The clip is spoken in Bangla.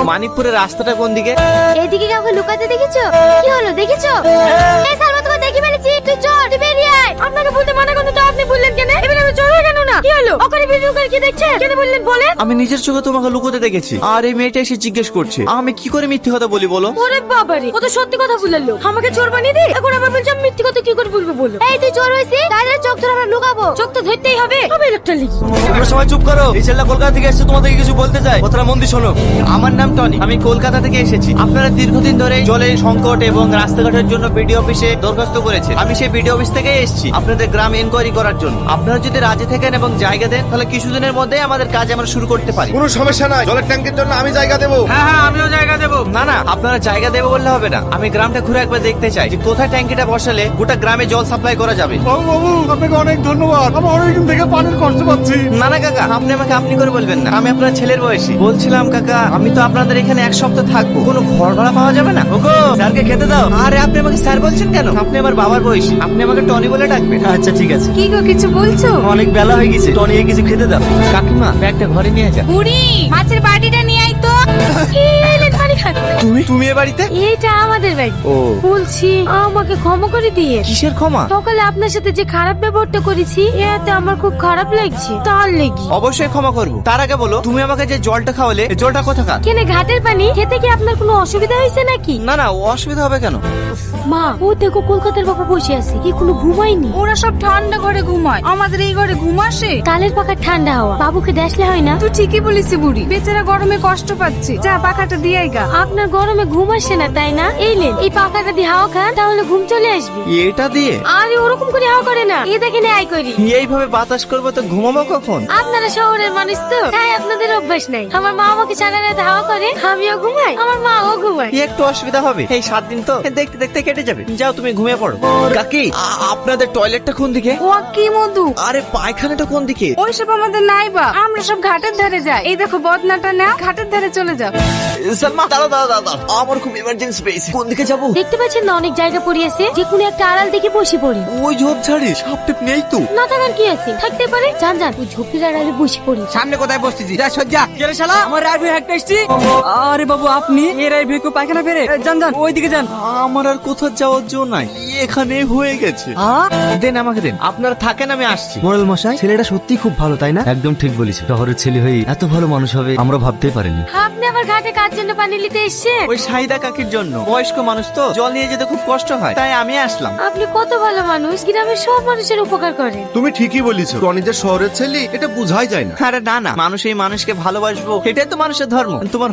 মানিকপুরের রাস্তাটা কোন দিকে? এইদিকে কাউকে লুকাতে দেখেছো? কি হলো দেখেছো? এই সালমা তোকে দেখি ফেলেছি, তুই চল, তুই বেরিয়ে আয়। আপনাকে বলতে মানা করতে তো আপনি বললেন কেন? এবারে আমি চল কেন না? কি হলো? ওখানে ভিডিও করে কি দেখছেন? কেন বললেন বলেন? আমি নিজের চোখে তোমাকে লুকোতে দেখেছি, আর এই মেয়েটা এসে জিজ্ঞেস করছে আমি কি করে মিথ্যে কথা বলি বলো? ওরে বাবারে, ও তো সত্যি কথা বললো। আমাকে চোর বানিয়ে দে, এখন আবার বলছি আমি মিথ্যে কথা কি করে বলবো বলো? এই তুই চোর হইছিস, তাহলে চোখ ধরে আমরা লুকাবো। চোখ তো ধরতেই হবে, তবে লোকটা লিখি। তোমরা সবাই চুপ করো। এই ছেলেটা কলকাতা থেকে এসেছে, তোমাদেরকে কিছু বলতে চাই, কথাটা মন দিয়ে শোনো। আমার নাম টনি, আমি কলকাতা থেকে এসেছি। আপনারা দীর্ঘদিন ধরে জলের সংকট এবং রাস্তাঘাটের জন্য বিডিও অফিসে দরখাস্ত করেছেন। আমি সেই বিডিও অফিস থেকে এসেছি আপনাদের গ্রাম এনকোয়ারি করার জন্য। আপনারা যদি রাজি থাকেন এবং জায়গা দেন, তাহলে কিছুদিনের মধ্যে আমাদের কাজ আমরা শুরু করতে পারি। কোনো সমস্যা নাই, জলের ট্যাঙ্কের জন্য আমি জায়গা দেবো। হ্যাঁ হ্যাঁ, আমিও জায়গা দেবো। না না, আপনারা জায়গা দেবো বললে হবে না। আমি গ্রামটা ঘুরে একবার দেখতে চাই যে কোথায় ট্যাঙ্কিটা বসালে গোটা গ্রামে জল সাপ্লাই করা যাবে। বাবু বাবু, আপনাকে অনেক ধন্যবাদ। আমি অনেকদিন থেকে পানির কষ্ট পাচ্ছি। না না কাকা, আপনি আমাকে আপনি করে বলবেন না। আমি আপনার ছেলের বয়সী। বলছিলাম কাকা, আমি তো আপনাদের এখানে এক সপ্তাহ থাকবো, কোনো ঘর ভাড়া পাওয়া যাবে না? ওগো, স্যারকে খেতে দাও। আরে আপনি আমাকে স্যার বলছেন কেন? আপনি আমার বাবার বয়সী, আপনি আমাকে টনি বলে ডাকবেন। আচ্ছা ঠিক আছে। কি গো, কিছু বলছো? অনেক বেলা হয়ে গেছে, টনিকে কিছু খেতে দাও। কাকিমা, ব্যাগটা ঘরে নিয়ে যা। বুড়ি, মাছের বাটিটা নিয়ে আই তো। এলেন পানি খান। তুমি এ বাড়িতে? এইটা আমাদের বাড়ি। ও, বলছি আমাকে ক্ষমা করে দিয়ে। কিসের ক্ষমা? সকালে আপনার সাথে যে খারাপ ব্যবহারটা করেছি, এতে আমার খুব খারাপ লাগছে, তার লেগে। অবশ্যই ক্ষমা করবো। তার আগে বলো, তুমি আমাকে যে জলটা খাওয়ালে, এই জলটা কোথাকার? কেন ঘাটের পানি খেতে কি আপনার কোনো অসুবিধা হয়েছে নাকি? না না, অসুবিধা হবে কেন? মা, ও দেখো কলকাতার বাবু বসে আছে, কি কোনো ঘুমায়নি? ওরা সব ঠান্ডা ঘরে ঘুমায়, আমাদের এই ঘরে ঘুম আসে? তালের পাখার ঠান্ডা হাওয়া বাবুকে দেখলে হয় না? তুই ঠিকই বলিস বুড়ি, বেচারা গরমে কষ্ট পাচ্ছে। যা পাখাটা দিয়ে গা। আপনার গরমে ঘুম আসে না তাই না? এই নেন, এই পাখাটা দিয়ে হাওয়া খান, তাহলে ঘুম চলে আসবে। এটা দিয়ে? আরে ওরকম করে হাওয়া করে না, এই দেখেন আই করি। এইভাবে বাতাস করবো তো ঘুমাবো কখন? আপনারা শহরের মানুষ তো, তাই আপনাদের অভ্যাস নাই। আমার মা আমাকে সারা রাত হাওয়া করে, আমিও ঘুমাই, আমার মাও ঘুমায়। কি একটু অসুবিধা হবে? এই 7 দিন তো দেখতে দেখতে কেটে যাবে। যাও তুমি ঘুমিয়ে পড়ো। কাকি, আপনাদের টয়লেটটা কোন দিকে? ও কি মধু, আরে পায়খানাটা কোন দিকে? ওইসব আমাদের নাই বা, আমরা সব ঘাটের ধারে যাই। এই দেখো বদনাটা না, ঘাটের ধারে চলে যাও। সালমা, দাঁড়াও দাঁড়াও দাঁড়াও, আমার খুব ইমার্জেন্সি পেয়েছে। কোন দিকে যাবো? দেখতে পাচ্ছেন না অনেক জায়গা পড়িয়েছে, যে কোনো একটা আড়াল দেখে বসে পড়ি। ওই ঝোপ ঝাড়ি সাপ টেপ নেই তো? না থাকার কি আছে, থাকতে পারে। যান যান, ওই ঝোপের আড়ালে বসে পড়ি। সামনে কোথায় বসতেছি? যা সজ্জা গেলে শালা, আমার রাইভে একটা এসছি। আরে বাবু, আপনি এই রাইভে কেউ পায়খানা ফেরে? যান যান, ওইদিকে যান। আমার আর কোথাও যাওয়ার জন্য নাই, এখানে হয়ে গেছে। দেন আমাকে দেন, আপনারা থাকেন, আমি আসছি। মোড়ল মশাই, ছেলেটা সত্যি খুব ভালো তাই না? একদম ঠিক বলিস, শহরের ছেলে হয়ে এত ভালো মানুষ হবে আমরা ভাবতেই পারিনি। আপনি আবার ঘাটে কার জন্য পানি নিতে এসছেন? ওই সাহিদা কাকির জন্য। বয়স্ক মানুষ তো, জল নিয়ে যেতে খুব কষ্ট হয়, তাই আমি আসলাম। আপনি কত ভালো মানুষ, গ্রামের সব মানুষের উপকার করেন। তুমি ঠিকই বলিস, টনি যে শহরের ছেলে এটা বোঝাই যায় না। আরে না না, মানুষ এই মানুষকে ভালোবাসবো, এটাই তো মানুষের ধর্ম। তোমার